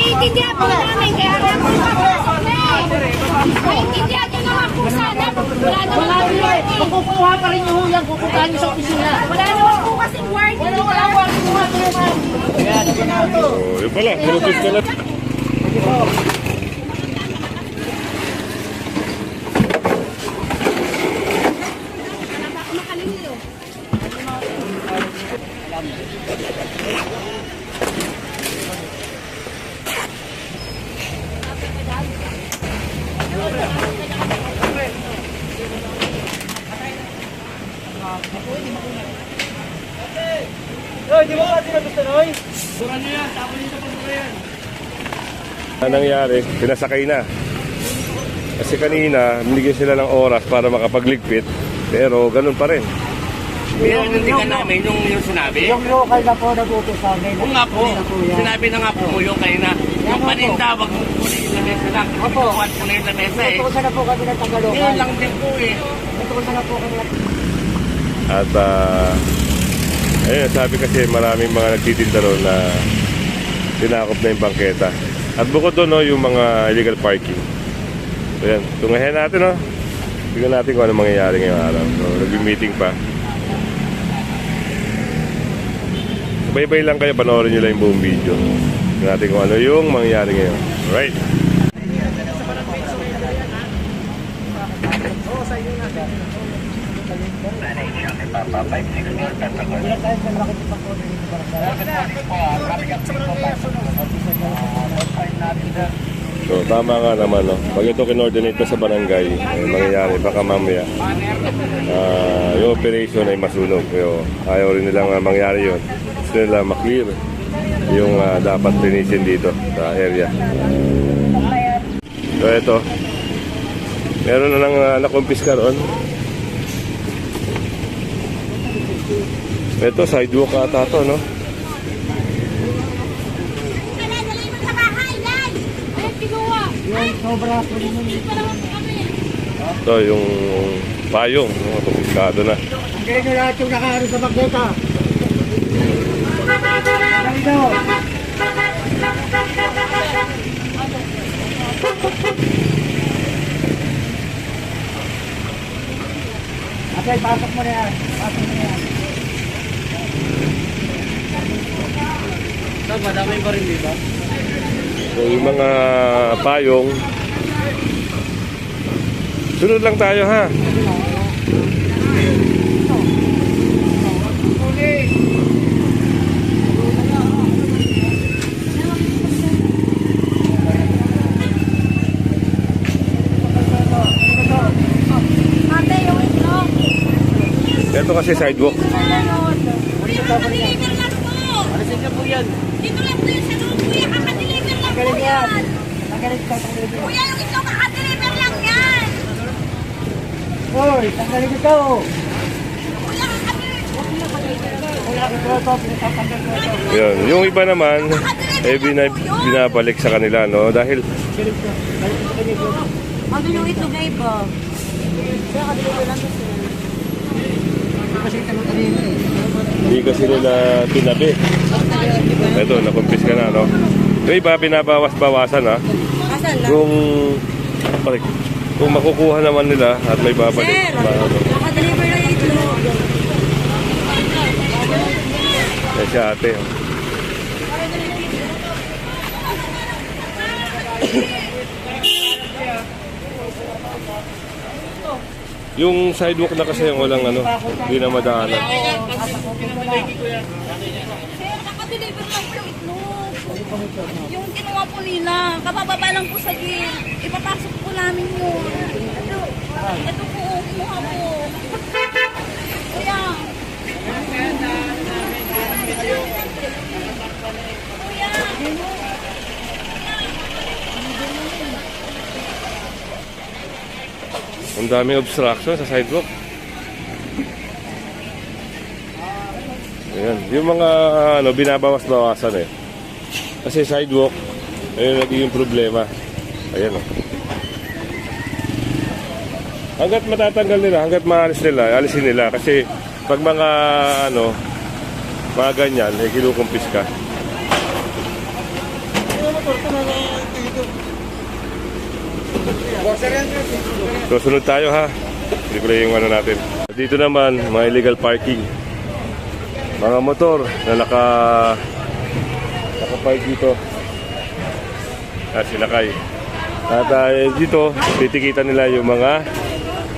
naiintindihan po namin, kaya lang po papasok na eh. Naiintindihan nyo naman po sana. Wala naman po yan eh. Kukuha pa rin yung hulang, kukuha nyo sa opisina. Wala naman po kasing warning. Wala warning kuha pa rin ma'am. Oh, yun pala, pinupis ka na. Di mo kasi gusto Noy? Suran nyo yan, tapos nyo sa pagbuka yan. Ano nangyari? Pinasakay na. Kasi kanina, binigyan sila ng oras para makapagligpit. Pero ganun pa rin. Pinanindigan namin yung sinabi. Yung local na po nabuto sa amin. Kung nga po, sinabi na nga po mo yung kayo na yung paninda, wag mo kunin yung lamesa lang. Opo. Huwag kunin yung lamesa eh. Natukusan na po kami ng Tagalog. Yun lang din po eh. Natukusan na po kami ng At ayun, sabi kasi maraming mga nagtitinda ron na tinakop na yung bangketa. At bukod doon, no, yung mga illegal parking. So yan, tungahin natin, no? Tingnan natin kung ano mangyayari ngayong araw. So, nag-meeting pa. Bye-bye lang kayo, panoorin nyo lang yung buong video. Tingnan natin kung ano yung mangyayari ngayon. Alright. So, tama nga naman, no? Pag ito kinordinate ka sa barangay, mangyayari, baka mamaya yung operation ay masunog. Pero ayaw rin nilang mangyari yun. Gusto nila maklear yung dapat linisin dito sa area. So, ito. Meron na nang nakumpiska ron. Ito, sidewalk ata to, no? sobra po rin yung Ito, yung payong. Kumpiskado na. kaya nyo lahat yung nakaano sa bangketa. Ganito. Okay, pasok mo na yan. Pasok mo na yan. Madami pa rin dito. So, yung mga payong, sunod lang tayo, ha? Ito kasi sidewalk. Kakadeliver lang po. Alisin niyo po yan. Dito lang po yung sa loob, kuya. Kakadeliver lang po Magaling yan. yan. Magaling ka sa delivery. Kuya, yung ito kakadeliver lang yan. Hoy, tanggalin ito. Kuya, kakadeliver. Kuya, ito, pinatanggal ko ito. Yun. Yung iba naman, binabalik sa kanila, no? Dahil Ano yung ito, babe? Kaya kakadeliver lang po sila. Kasi ito kanina eh. hindi kasi nila tinabi. Ito, nakumpiska na, no? Yung iba, binabawas-bawasan, ha? Asan lang? Kung makukuha naman nila at may babalik. Sir, kakadeliver lang yung itlog. Eh, si ate. Oh. Yung sidewalk na kasi yung walang ano, hindi na madaanan. Sir, kakadeliver lang po yung itlog. Yung kinuha po nila, kabababa lang po sa gate. Ipapasok po namin yun. Ito po, kinuha po. Kuya. Kuya. Ang daming obstruction sa sidewalk. Ayan. Yung mga ano, binabawas-bawasan eh. Kasi sidewalk, ayun naging problema. Ayan o. Hanggat matatanggal nila, hanggat maalis nila, alisin nila. Kasi pag mga ano, mga ganyan, eh kinukumpis ka. So sunod tayo ha. Hindi ko lang yung ano natin. Dito naman, mga illegal parking. Mga motor na nakapark dito. Sinakay. At dito, titikitan nila yung mga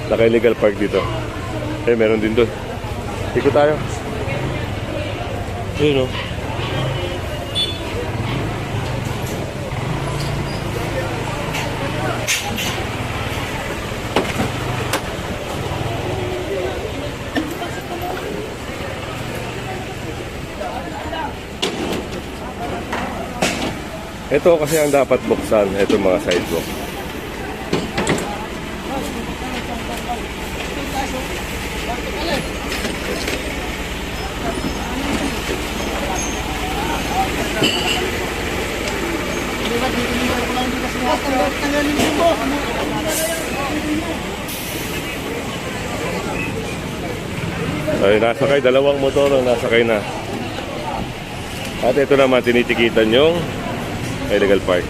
naka-illegal park dito. Meron din doon. Ikot tayo. Ayun o. Ito kasi ang dapat buksan, ito mga sidewalk. Ay, nasakay, dalawang motor ang nasakay na. At ito naman, tinitikitan yung illegal park.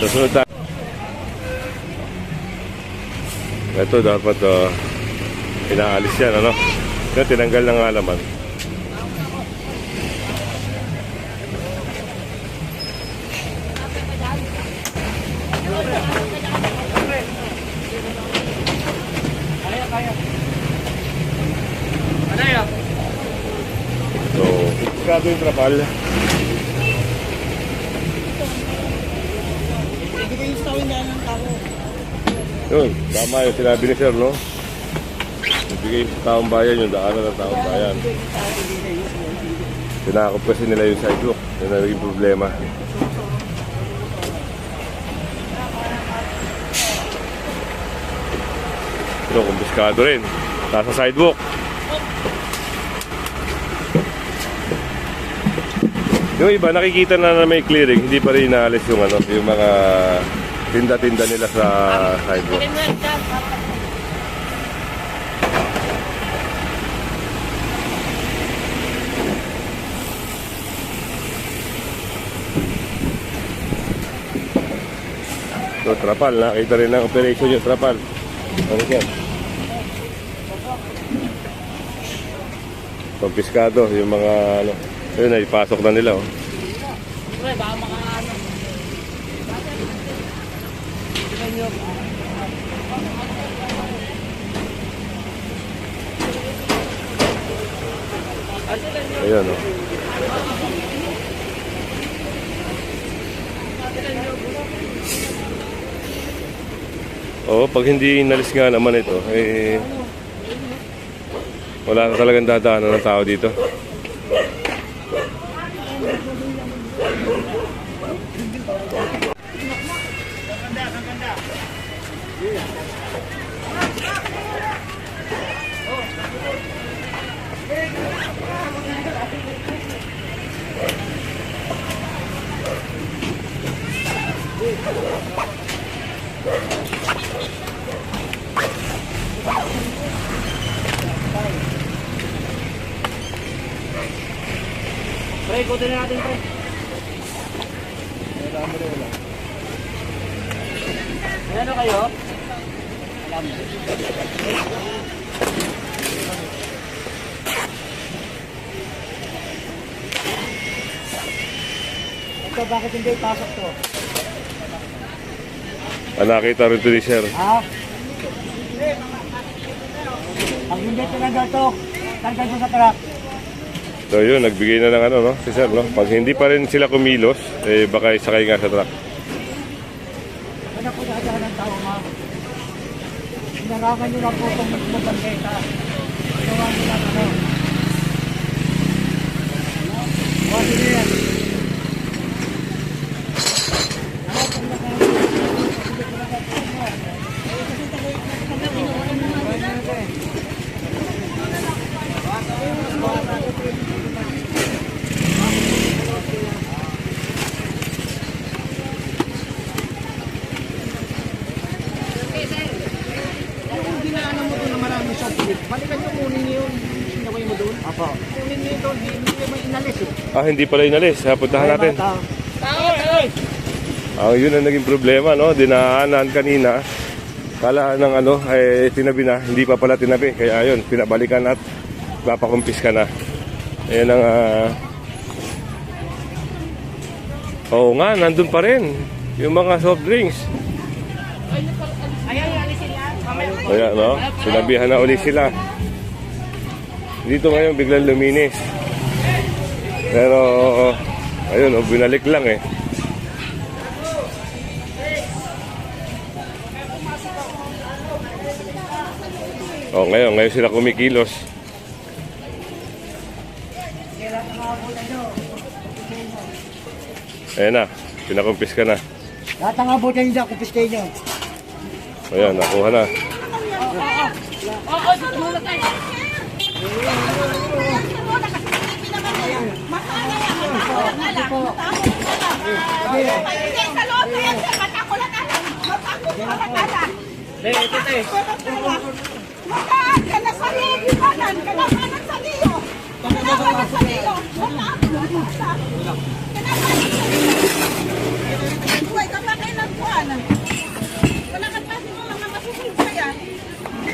Susunod tayo. Ito dapat inaalis yan, ano? Ito tinanggal ng halaman. So, sigurado yung trapal. Yun, tama yung sinabi ni Sir, no? Ibigay sa taong bayan yung daanan ng taong bayan. Tinakop kasi nila yung sidewalk. Yun na naging problema. Pero kumpiskado rin. Nasa sidewalk. Yung iba, nakikita na may clearing. Hindi pa rin inaalis yung, ano, yung mga tinda-tinda nila sa sidewalk. So, trapal. Nakita rin ng operation yung trapal. Ano yan? Kumpiskado yung mga ano. Ayun, ipasok na nila, oh. Ayan, oh. Oo, pag hindi inalis nga naman ito, wala na talagang dadaanan ng tao dito. Pre, ikutin na natin, pre. Ano kayo? Ito, bakit hindi pasok to? Nakita rin ito ni Sir. Ha? Ang hindi tinanggal to, tanggal mo sa truck. So yun, nagbigay na ng ano, no? Si Sir, no? Pag hindi pa rin sila kumilos, baka isakay nga sa truck. Ano po sa ng tao, ma'am? Inarangan nyo lang po itong magbangketa. Ginawa nyo lang ano. O, sige yan. Balikan nyo, kunin nyo yun. Sinaway mo doon. Apo. Kunin nyo yun doon. Hindi may inalis eh. Hindi pala inalis. Puntahan natin. Yun ang naging problema, no? Dinaanan kanina. Kala ng ano, ay tinabi na. Hindi pa pala tinabi. Kaya ayun, pinabalikan at papakumpis ka na. Ayan ang... Oo nga, nandun pa rin. Yung mga soft drinks. Kaya, no? Sinabihan na ulit sila. Dito ngayon, biglang luminis. Pero, ayun, binalik lang eh. Ngayon sila kumikilos. Ayan na, pinakumpis ka na. Lahat ng abutin niya, kumpiskay niyo. Ayan, nakuha na.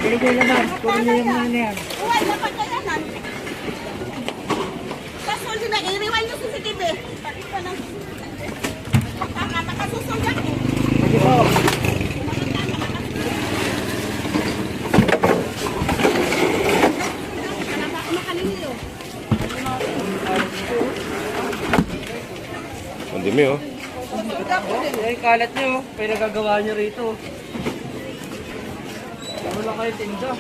Pinigay naman, kung niyo yung mga yan. Uway na pagkayanan. Kasul din na, i-rewind yung CCTV. Takip pa ng nakasusul yan eh. Sige po. Ang dumi, oh. Yung kalat nyo, pinagagawa nyo rito. Wala kayo tinda.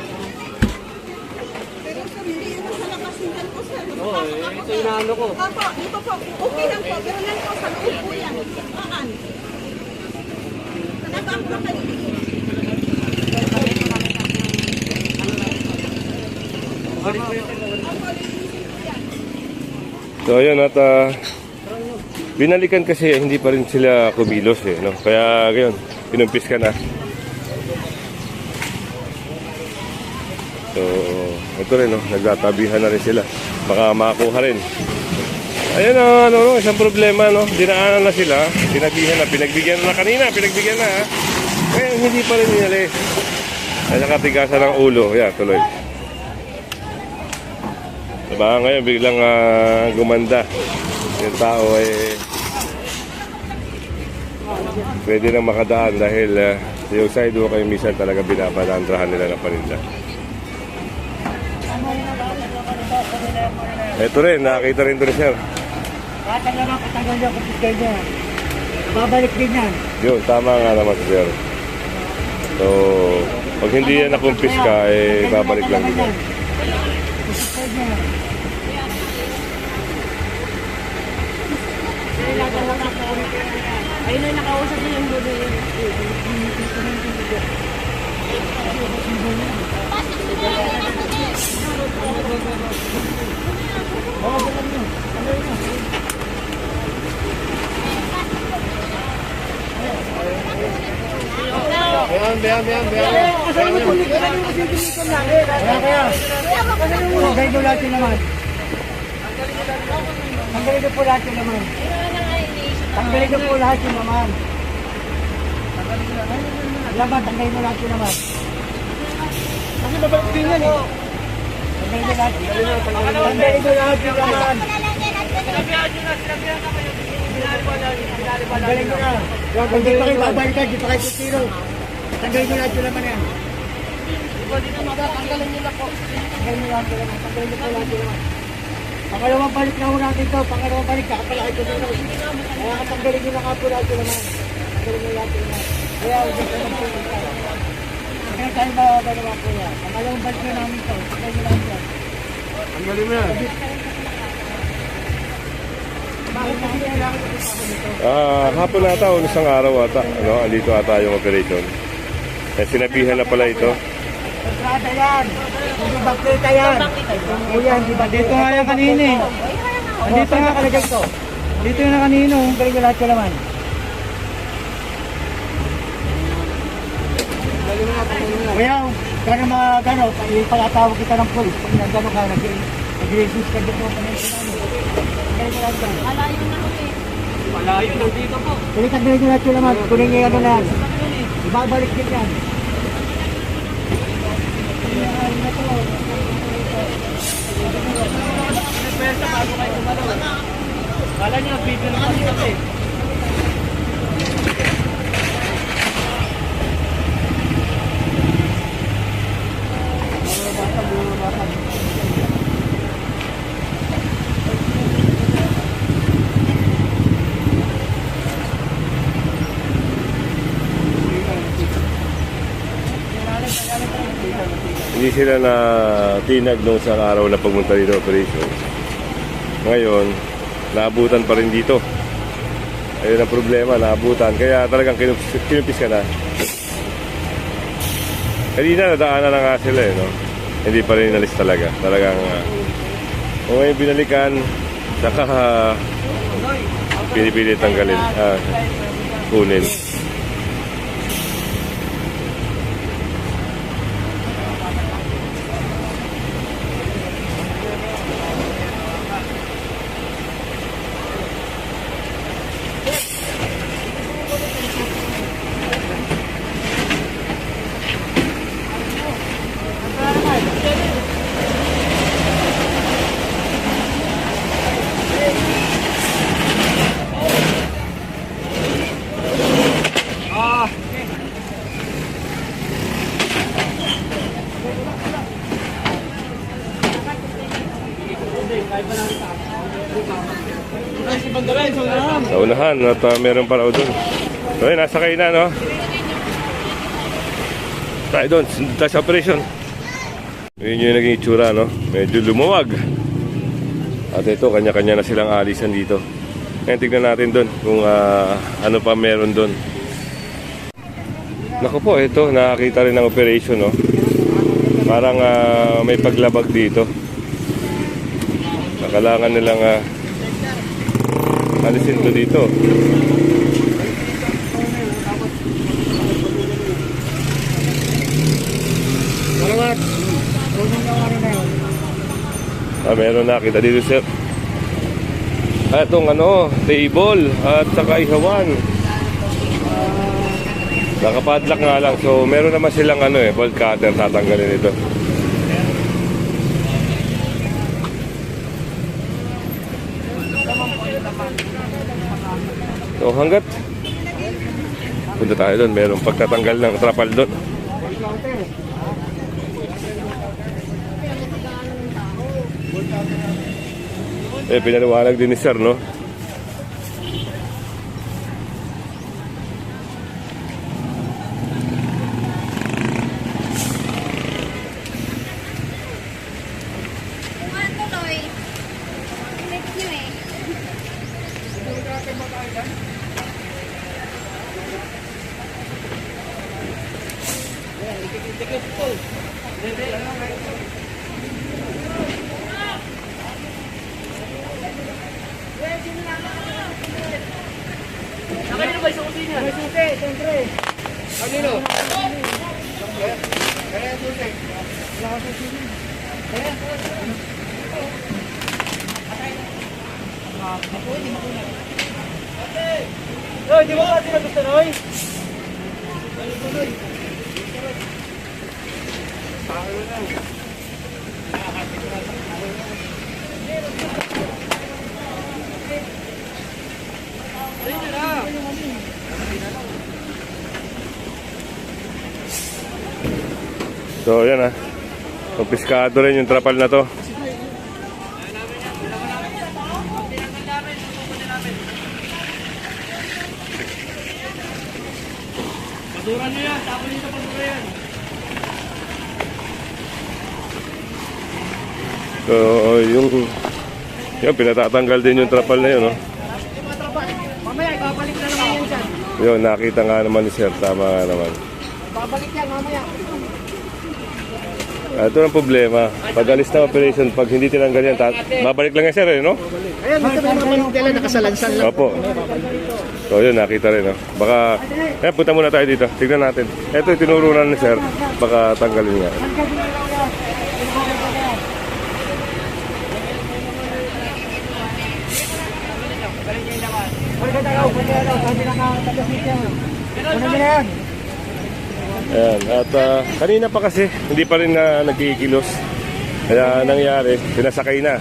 Pero sir, hindi ito sa lakasingan ko sir. Oo, ito yung ano ko. Opo, dito po. Okay lang po, pero yan po sa loob po yan. Saan? Talagang po kayo. So ayun at binalikan kasi hindi pa rin sila kumilos eh, no? Kaya ngayon, pinumpis ka na. So ito rin, no? Nagtatabihan na rin sila. Baka makakuha rin. Ayun ang isang problema, no? Dinaanan na sila, tinabihan na, pinagbigyan na kanina, pinagbigyan na ha. Kaya hindi pa rin ninalis. Ay nakatigasan ng ulo, yan, tuloy. Diba ngayon biglang gumanda yung tao ay pwede nang makadaan dahil yung sidewalk ay minsan talaga binabalandrahan nila ng paninda. Ito rin, nakakita rin ito rin sir. Lahat ng naman, patanggal niyo, kumpiskay niya. Babalik din yan. Yun, tama nga naman sir. So, pag hindi yan nakumpis ka, eh babalik lang din yan. Kumpiskay niya. Ayun na nakausap niya yung budo yun. Kaya. Tanggalin ko lahat yung naman. Tanggalin ko po lahat yung naman. Tanggalin ko po lahat yung naman. Laban, tanggalin mo lahat yung naman. Kasi babalik din yan eh. Tanggalin ko lahat. Tanggalin ko lahat yung naman. Tanggalin ko na. Kung di pa kayo babalikan, di pa kayo tutiro. Tanggalin ko lahat yung naman yan. Tanggalin nyo lang po. Tanggalin mo lahat yung naman. Tanggalin ko po lahat yung naman. Pangalawang balik na ho natin ito. Pangalawang balik, kakapalaki ko nyo. Kaya katanggalin nyo na nga po lahat yung naman. Tanggalin nyo lahat yung naman. Kaya huwag ito na po yung tayo. Kaya tayo mabalawa po yan. Pangalawang balik na namin ito. Tanggalin nyo lahat yan. Tanggalin mo yan. Hapon ata o isang araw ata, ano, andito ata yung operation. Sinabihan na pala ito. Kontrata yan. Hindi bakita yan. Yan, di ba? Dito nga yan kanina eh. Dito nga kalagay ito. Dito yung na kanino. Tanggalin nyo lahat yung naman. Kaya, gano'n mga gano'n, ipakatawag kita ng polis. Pag nagano ka, nag-resus ka dito. Tanggalin mo lahat yan. Malayo na kami. Malayo, nandito po. Kunin tanggalin nyo lahat yung laman. Kunin nyo yung ano na yan. Ibabalik din yan. Pwesta bago kayo kumalaw. Kala nyo, video naman dito eh. Hindi sila na tinag nung isang araw na pagmunta dito operation. Ngayon, naabutan pa rin dito. Ayun ang problema, naabutan. Kaya talagang kinupis ka na. Kanina nadaanan na nga sila no? Hindi pa rin inalis talaga. Talagang kung may binalikan, saka pinipilit tanggalin. Kunin. Sa unahan at meron pa raw doon. So yun, nasa kayo na no? Tayo doon, tayo sa operation. Yun yung naging itsura no? Medyo lumuwag. At ito, kanya-kanya na silang alisan dito. Ngayon tignan natin doon kung ano pa meron doon. Naku po, ito, nakakita rin ng operation no? Parang may paglabag dito. Kailangan nilang alisin to dito. Salamat. Kunin nyo ano na yun. Meron nakita dito sir. Itong table at saka ihawan. Nakapadlock nga lang. So meron naman silang bolt cutter, tatanggalin ito. So hanggat punta tayo doon, merong pagtatanggal ng trapal doon. Pinaliwanag din ni sir no. Kung ano tuloy, next nyo eh. Kanino ba isang kusina? May susi, siyempre. Kanino? Kaya susi. Wala ka susi. Kaya susi. Roy, di mo ba sila gusto, Roy? So yan kumpiskado rin yung trapal na to. Basura nyo yan, tapon nyo sa basura yan. So yung pinatatanggal din yung trapal na yun no. Mamaya, ibabalik na naman yan dyan. Yun, nakita nga naman ni sir, tama nga naman. Babalik yan mamaya. Ito ang problema. Pag alis na operation, pag hindi tinanggal yan, babalik lang yan sir no? Ayan, dito naman yung tela, nakasalansan lang. Opo. So yun, nakita rin no. Baka, punta muna tayo dito. Tignan natin. Ito yung tinurunan ni sir. Baka tanggalin nga. Balik tayo Ayaw, pwede ano, sabi na nakatagasik yan. Ano nila yan? Ayan. At kanina pa kasi, hindi pa rin na nagkikilos. Kaya nangyari, pinasakay na.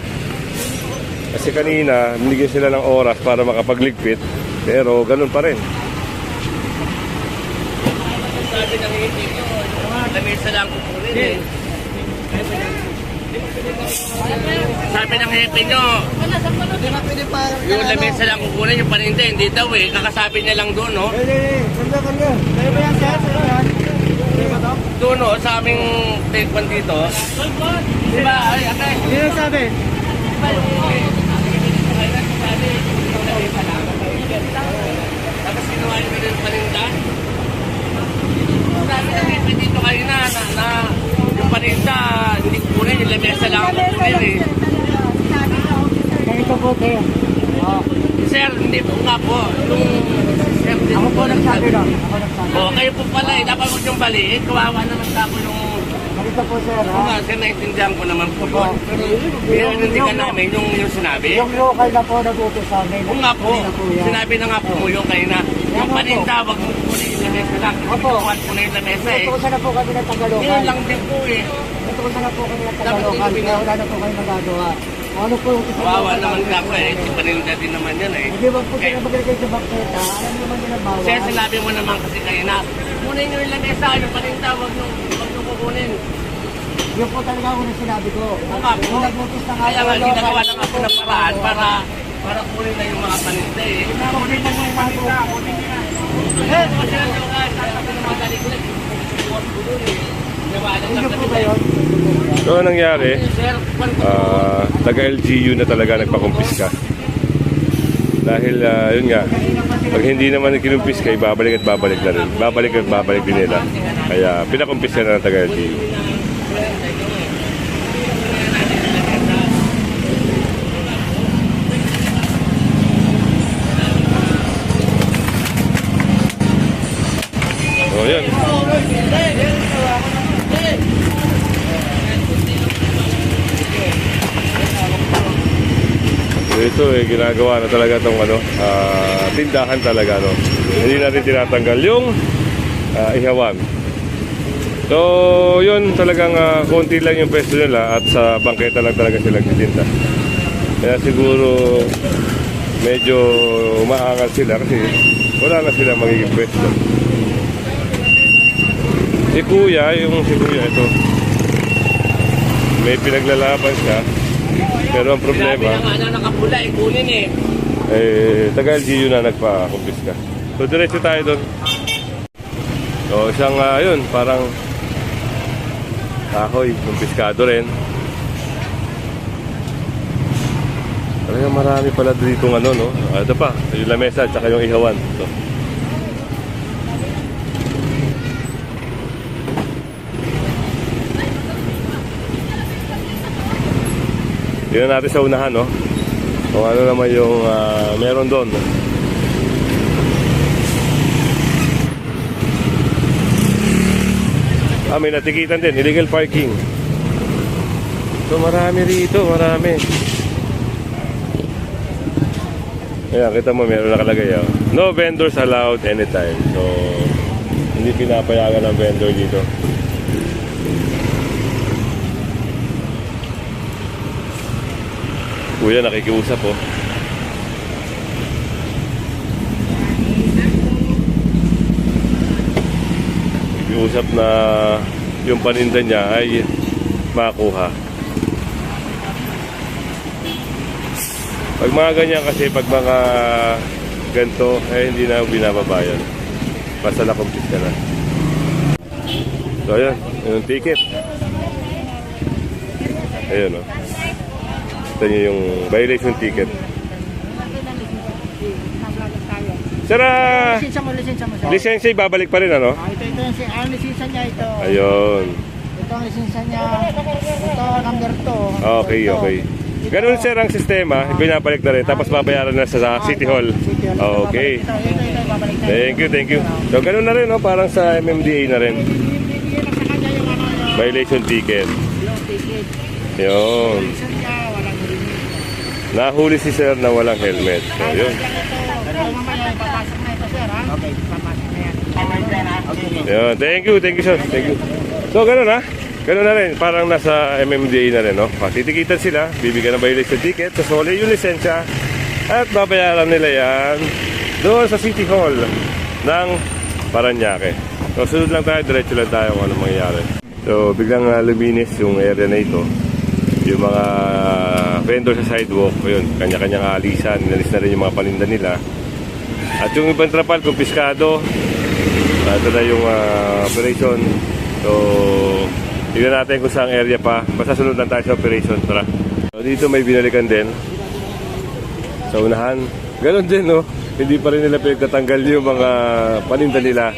Kasi kanina, binigyan sila ng oras para makapagligpit. Pero ganun pa rin. Sabi ng hindi nyo, lamesa lang kukunin eh. Sabi ng hepe nyo, yung lamesa lang kukunin, yung paninda, hindi daw eh. Kakasabi niya lang doon, no? Kanda. Kayo ba yan, sir? Sino yan? Kayo ba to? Doon, no, sa aming takepan dito. Di ba, ay, ate? Sino sabi? Tapos kinuha nyo rin paninda. Sabi ng hepe dito kayo na yung paninda, hindi kukunin, yung lamesa lang kukunin eh. Ganito po kayo. Sir, hindi po nga po. Yung sir, din Ako po nagsabi lang. Ako nagsabi. Oh, kayo po pala eh. Dapat huwag yung baliin. Kawawa naman sa ako yung... Ganito po, sir. Oo nga, sir, naintindihan ko naman po yun. Pero naintindihan namin yung sinabi. Yung local na po natuto sa amin. Oo nga po. Kanina yan. Sinabi na nga po mo yung kayo na yung paninda, wag mo kunin yung lamesa lang. Opo. Kukuhan po na yung lamesa eh. Natutusan na po kami ng Tagalokan. Yun lang din po eh. Natutusan na po kami ng Dapat Tagalokan. hindi Kaya wala na po kayo magagawa. Ano po yung Kawawa naman ka po eh. Si paninda din naman yan eh. Hindi ba po sila maglagay sa baketa? Alam naman nila bawal. Sir, sinabi mo naman kasi kayo na kunin nyo yung lamesa, yung paninda, wag nyo kukunin. Yun po talaga ako na sinabi ko. Oo nga po. Nung nagnotis na nga Kaya nga, ako, ginagawa na nga po ng paraan para kunin na yung mga paninda eh. Kunin na yung mga ito. Kasi ang sabi ng mga galing-galing, Hindi po ba yun? So, anong nangyari? Sir, Taga-LGU na talaga nagpakumpiska. Dahil, yun nga, pag hindi naman kinumpiska, babalik at babalik na rin. Babalik at babalik din nila. Kaya, pinakumpiska na ng taga-LGU. So, yun. So, ito ginagawa na talaga itong tindahan talaga, no? Hindi natin tinatanggal yung ihawan. So, yun talagang konti lang yung pwesto nila at sa bangketa lang talaga sila nagtitinda. Kaya siguro medyo umaangal sila kasi wala na sila magiging pwesto. Si Kuya ito, may pinaglalaban siya. Pero ang problema, Sinabi na nga nakapula, kunin eh. taga-LGU na nagpa-kumpiska. So, diretso tayo doon. So, isang, yun, parang kahoy, kumpiskado rin. Talagang marami pala dito ng no? Ito pa, yung lamesa at saka yung ihawan. So, tingnan natin sa unahan, no? Kung ano naman yung meron doon. May natikitan din, illegal parking. So marami rito, marami. Ayan, kita mo meron nakalagay, oh. No vendors allowed anytime. So hindi pinapayagan ng vendor dito. Kuya nakikiusap, oh. Nakikiusap na yung paninda niya ay makuha. Pag mga ganyan kasi, pag mga ganito, eh hindi na binababayan. Basta na-complete ka na. So ayan, yung ticket. Ayun, oh. Ito nyo yung violation ticket. Sir, Lisensya mo, sir. lisensya babalik pa rin, ano? Ito yung lisensya niya ito. Ayun. Ito ang lisensya niya. Ito, number 2. Okay, okay. Ganun, sir, ang sistema. Binabalik na rin. Tapos babayaran na sa City Hall. Okay. Ito, babalik tayo. Thank you. So, ganun na rin, no? Parang sa MMDA na rin. Bibigyan na sa kanya yung Violation ticket. yung ticket. Yun. Lisensya, walang limit. Nahuli si sir na walang helmet. So, yun. Ito, mamaya Okay, papasok na yan. Okay. Yun, thank you sir, thank you. So ganun ha, ganun na rin, parang nasa MMDA na rin, no? Titikitan sila, bibigyan ng violation ticket, sasoli yung lisensya, at babayaran nila yan doon sa City Hall ng Parañaque. So sunod lang tayo, diretso lang tayo kung ano mangyayari. So biglang luminis yung area na ito. Yung mga vendor sa sidewalk, yun, kanya-kanyang alisan, nalis na rin yung mga paninda nila. At yung ibang trapal, kumpiskado. Ito na yung operation. So, tignan natin kung saan area pa. Basta sunod lang tayo sa operation. Tara. So, dito may binalikan din. Sa unahan. Ganon din, no? Hindi pa rin nila pinagtatanggal yung mga paninda nila.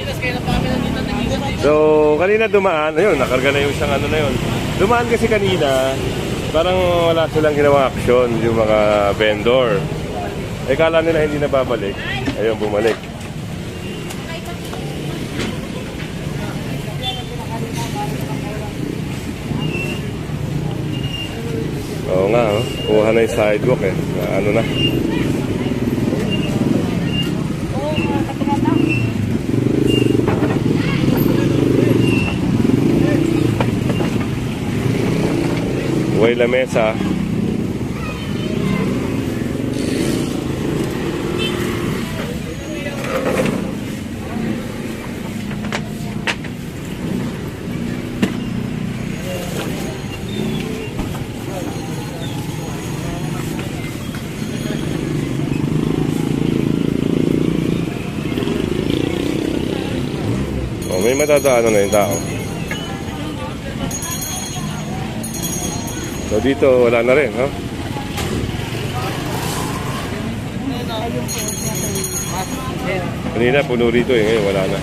So, kanina dumaan. Ayun, nakarga na yung isang ano na yun. Dumaan kasi kanina, parang wala silang ginawang aksyon yung mga vendor. Eh, kala nila hindi na babalik. Ayun, bumalik. Oo nga, oh. Kuha na yung sidewalk eh. Ano na. Huwag la mesa. Oh, may matadaanan na yung tao. So dito wala na rin, no? Kanina puno rito eh, ngayon wala na.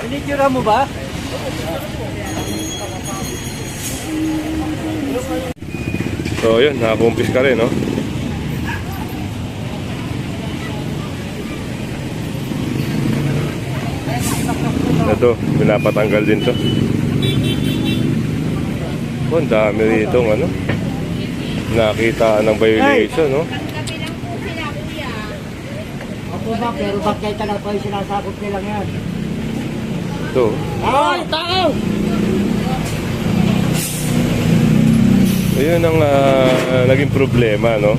Pinictura mo ba? So yun, nakakumpis ka rin, no? Ito, pinapatanggal din to. Oh, ang dami rito, ano? Nakita ng violation, no? Kape lang po sila, kuya. Ako ba, pero bakit talaga pa yung sinasakot nilang yan? Ito. Ay, tao! Ayun ang naging problema, no?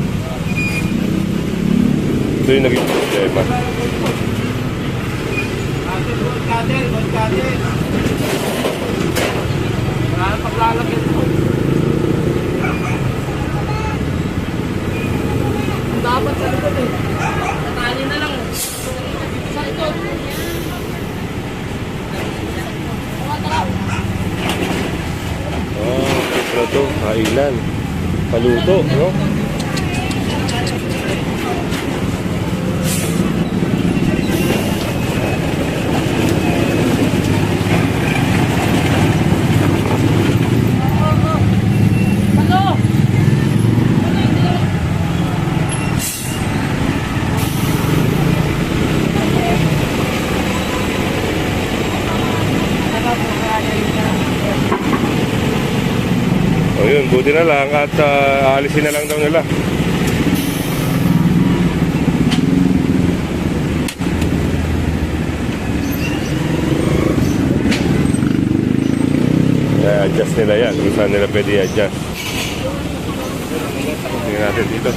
Ito yung naging problema. Magkader. Wala na paglalagyan mo. Dapat sa likod eh. Natali na lang. Sa likod. Oh, ito to, kailan. Paluto, no? O yun, buti na lang at aalisin na lang daw nila. I-adjust nila yan, kung saan nila pwede i-adjust. Tingnan natin dito.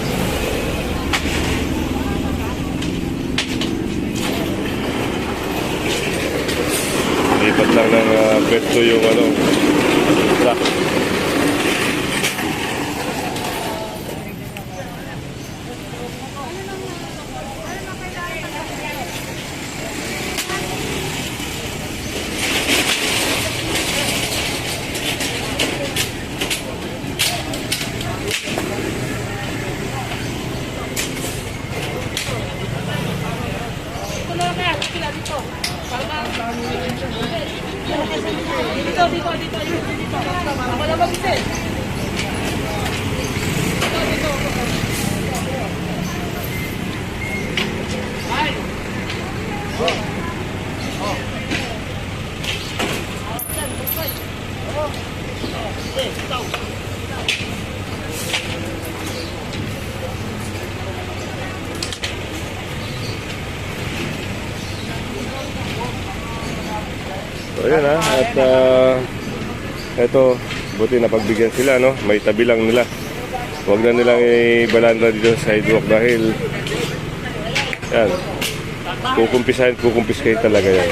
Lipat lang ng pwesto yung ano, truck. So ayan ha, at eto, buti napagbigyan sila, no? May tabi lang nila. Huwag na nilang ibalanda dito sa sidewalk dahil yan, kukumpiskay talaga yan.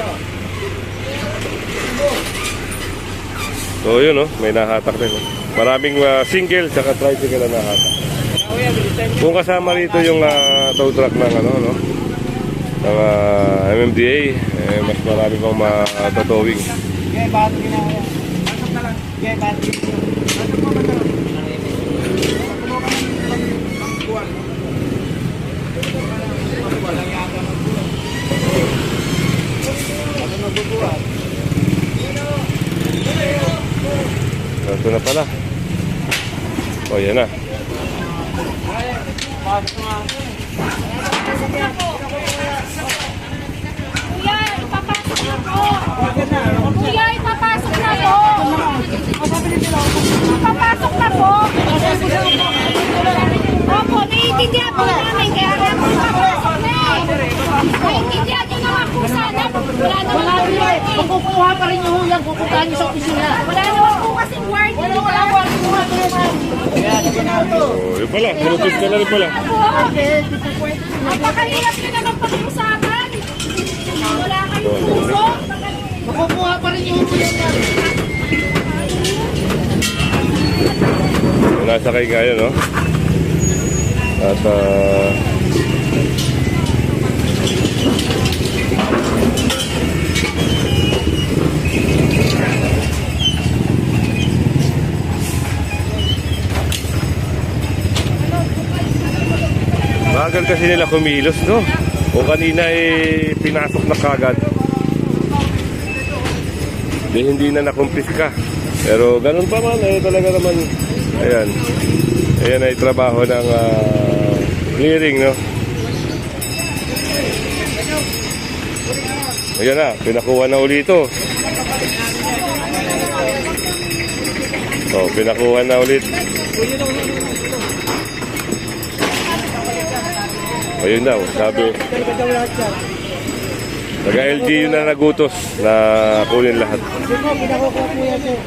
So yun, no? May nahatak din, no? Maraming single tsaka tricycle na nahatak. Kung kasama rito yung tow truck ng ano, no? Ng MMDA, mas marami pang matatowing. Okay, battery na ako. Pasok na lang. Okay, battery. Pasok mo ba ito? Walang yata magbuwan. Ano magbubuwan? Ito na pala. O, yan na. Pasok nga. Kuya, ipapasok na po. Kuya, ipapasok na po. Ipapasok na po. Opo, naiintindihan po namin. Kaya namin ipapasok na eh. Naiintindihan nyo naman po sana. Wala naman po yan eh. Kukuha pa rin yung huyang. Kukuha niyo sa opisina. Wala naman po kasing warning. Wala warning. O, yun pala. Pinutis ka na rin pala. Napakahirap nyo naman pag-usapan. Wala kayong puso. Kukuha pa rin yung huyang niya. Nasakay nga yun, no? At bagal kasi nila kumilos, no? O kanina pinasok na kagad. Hindi na nakumpis ka. Pero ganun pa man, talaga naman. Ayan. Ayan ay trabaho ng clearing, no? Ayan na, pinakuha na uli ito. Oh, pinakuha na ulit. Ayun daw, sabi. Taga-LGU na nagutos na kunin lahat. Sige po, pinakukuha po yan sir.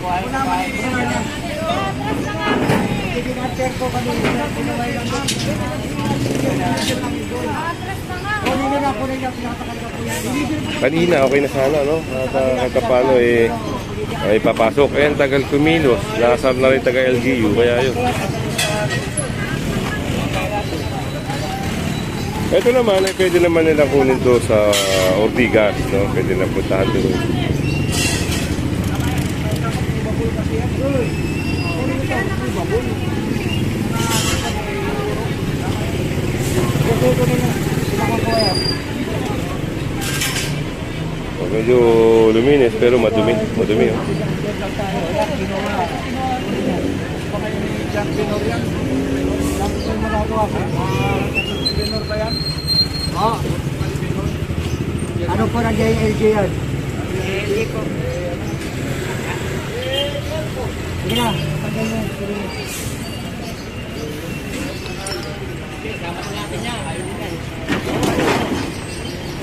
Kanina, okay na sana, no? At kahit paano, ay papasok. Ayan, tagal kumilos. Nasar na rin taga-LGU, kaya yun. Ito naman, pwede naman nila kunin to sa Ortigas, no? Pwede na puntahan doon. Oh, medyo luminis pero madumi. Madumi, oh. Ano po na JLG yan? Sige na, tanggal mo.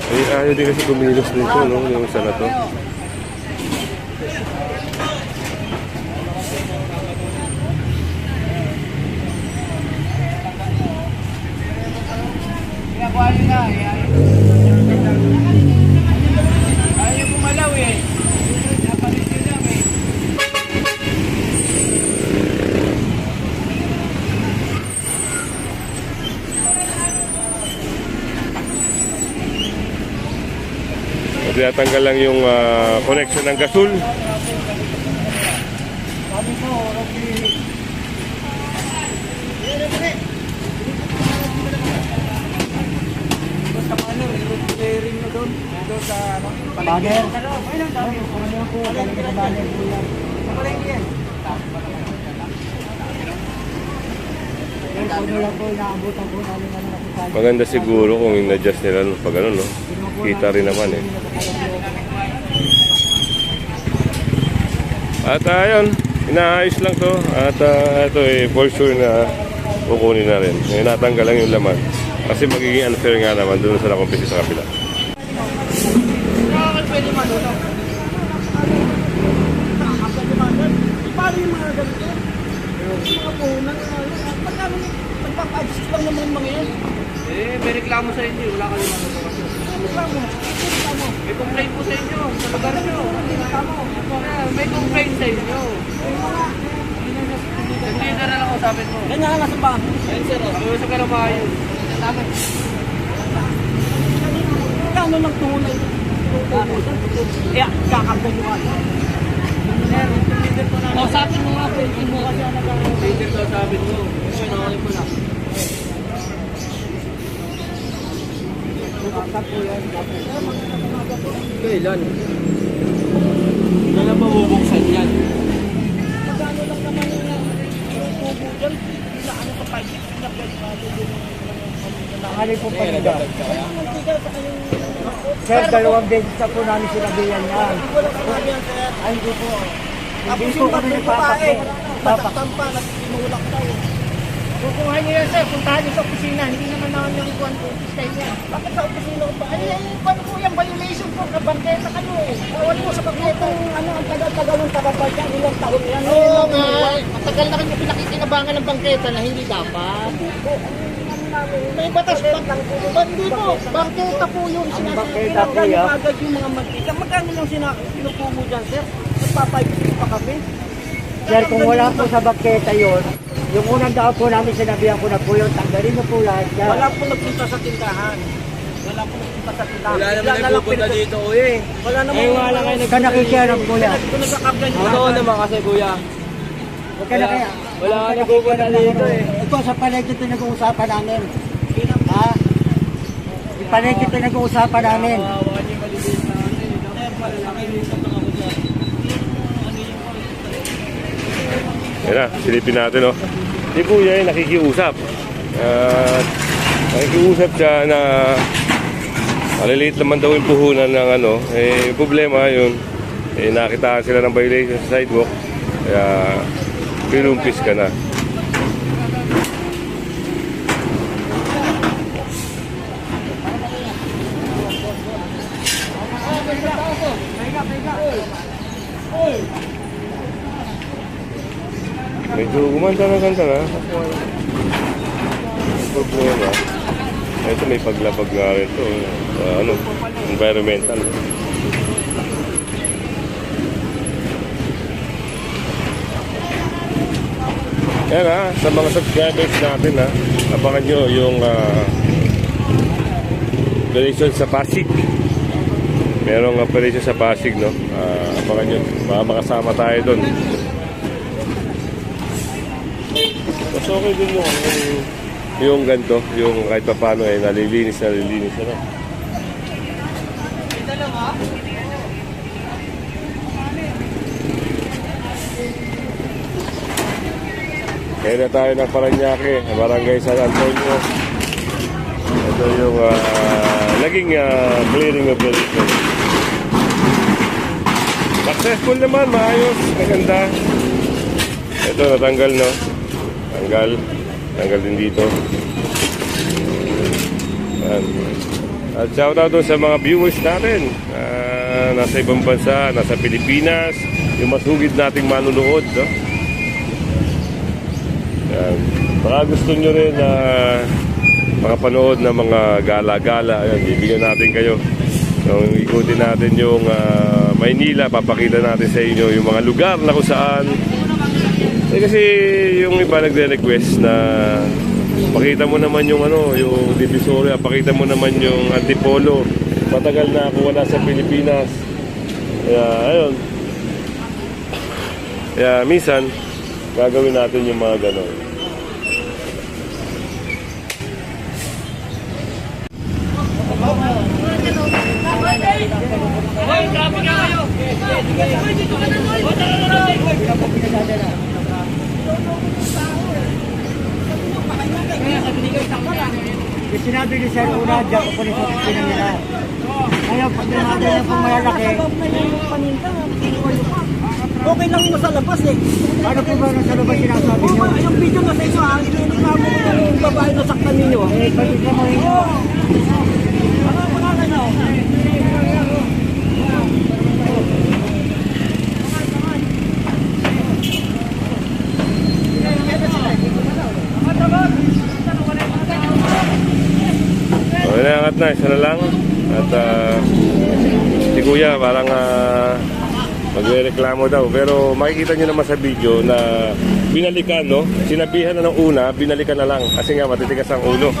Ay, ayaw din kasi kumilos dito, no? Yung isa na to. Pinakuha nyo na. Ayaw kumalaw eh. Napalit nyo lang eh. Tinatanggal lang yung connection ng gasol. Sabi ko, okay. Basta paano, ring mo doon. Doon sa banner. Ano po, galing ka sa banner po yan. Sa palengke yan. Ano lang po, inaabutan po namin ano na po. Maganda siguro kung in-adjust nila pag ano, no? Kita rin naman eh. At ayun, inaayos lang to. At ito for sure na kukunin na rin. Natanggal lang yung laman. Kasi magiging unfair nga naman doon sa nakumpisi sa kapila. Paano yung mga ganito? Yung mga puhunan na magkano nagpapa-adjust lang naman mga yan? Eh, may reklamo sa inyo. Wala kayo magagawa. Reklamo. May complaint po sa inyo. Sa lugar nyo. May complaint sa inyo. Hindi na lang ako sabi mo. Ganyan nga sa ba? Ayun sir, ayun sa karamayan. Kano lang tunay? Kaya kakagdan mo kasi. Kausapin mo nga po yung mo kasi Leader daw sabi mo. pinakalik mo na. Kausap po yan. Kailan? Kailan mabubuksan yan? Magkano lang naman yung tubo dyan? Sa ano sa 5 6 na Nakali po pa nila. Sir, 2 beses na po namin sinabihan yan. Ay, hindi po. Hindi po kami nagpapapak. Matatampa, nagsimulak tayo. Kukuha niyo yan, sir. Puntahan niyo sa opisina. Hindi naman naman yung kuhan po. Stay niya. Bakit sa opisina ko pa? Ay, paano po yung violation po? Kabangketa kayo eh. Bawal po sa pagketa. Ano, ang tagal-tagal ng tagabangketa. Ilang taon yan. Oo, matagal na kayo pinakikinabangan ng bangketa na hindi dapat. May batas ba? Hindi po. Bangketa po yung sinasabi. Agad yung mga mantika. Magkano yung sinukumo dyan, sir? Nagpapayos pa kami. Sir, kung wala po sa bangketa yun, yung unang daan po namin sinabihan ko na po yun, tanggalin na po lahat yan. Wala po nagpunta sa tindahan. Wala po nagpunta sa tindahan. Wala naman nagpupunta dito, eh. Wala naman. Wala kayo Ka nakikialam po yan. Totoo naman kasi kuya. Huwag ka na kaya. Wala ka nagpupunta dito, eh. Ito sa palengke ito nag-uusapan namin. Ha? Yung palengke ito nag-uusapan namin. Yan na, silipin natin, oh. Si Kuya nakikiusap. Nakikiusap siya na maliliit naman daw yung puhunan ng ano. Eh, problema yun. Eh, nakitaan sila ng violation sa sidewalk. Kaya, pinumpis ka na. Medyo gumanda na problema. Ito may paglapag nga rin ito. Ano, environmental. Yan sa mga subscribers natin abangan nyo yung operation sa Pasig. Merong operation sa Pasig, no? Abangan nyo, baka makasama tayo doon. Mas okay din yung ganito, yung kahit pa paano nalilinis, ano? Kaya na tayo ng Paranaque, Barangay San Antonio. Ito yung naging clearing operation. Successful naman, maayos, maganda. Ito natanggal, no? Tanggal din dito. At shoutout sa mga viewers natin nasa ibang bansa, nasa Pilipinas, yung masugid nating manunood, no? Yan. Baka gusto nyo rin makapanood ng mga gala-gala. Ayan, bibigyan natin kayo. So, ikutin natin yung Maynila, papakita natin sa inyo yung mga lugar na kung saan. Kasi yung iba nagre-request na pakita mo naman yung yung Divisoria, pakita mo naman yung Antipolo. Matagal na ako wala sa Pilipinas. Kaya ayun. Kaya minsan gagawin natin yung mga gano'n. Hoy, traffic na kayo! Dito ka na, Yung sinabi ni Sir Una, diyan ko po rin sa opisina nila. Ngayon, pag naman na pong malalaki, okay lang mo sa labas eh. Ano po ba nasa labas sinasabi nyo? Yung video na sa iso, ang inireklamo mo yung babae na saktan ninyo. Eh, pagkita mo rin. Ano ang pangalan nyo? Nayangat na, isa na lang. At si Kuya parang magre-reklamo daw. Pero makikita nyo naman sa video na binalikan, no? Sinabihan na ng una, binalikan na lang. Kasi nga matitigas ang ulo.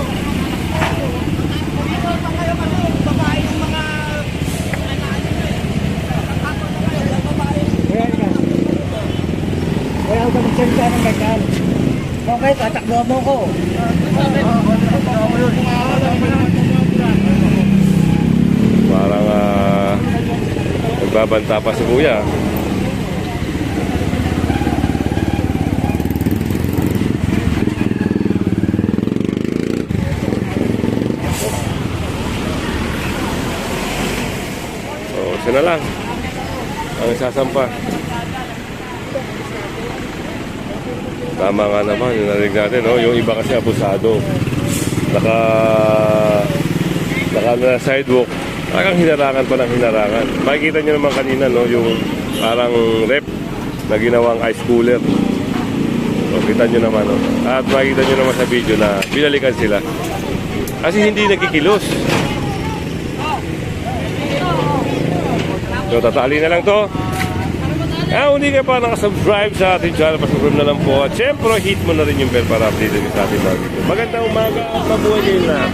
Kaya ako magsalita ng ganyan. Okay, tatakbo mo ko. Parang nagbabanta pa si Kuya. So, isa na lang ang sasampa. Tama nga naman, yung narinig natin, no? Yung iba kasi abusado. Naka na sidewalk. Parang hinarangan pa ng hinarangan. Makikita nyo naman kanina, no? Yung parang rep na ginawang ice cooler. So, kita nyo naman, no? At makikita nyo naman sa video na binalikan sila. Kasi hindi nagkikilos. So, tatali na lang to. Hindi ka pa nakasubscribe sa ating channel, pasubscribe na lang po. At syempre, hit mo na rin yung bell para update sa ating mga video. Magandang umaga at mabuhay kayo lahat.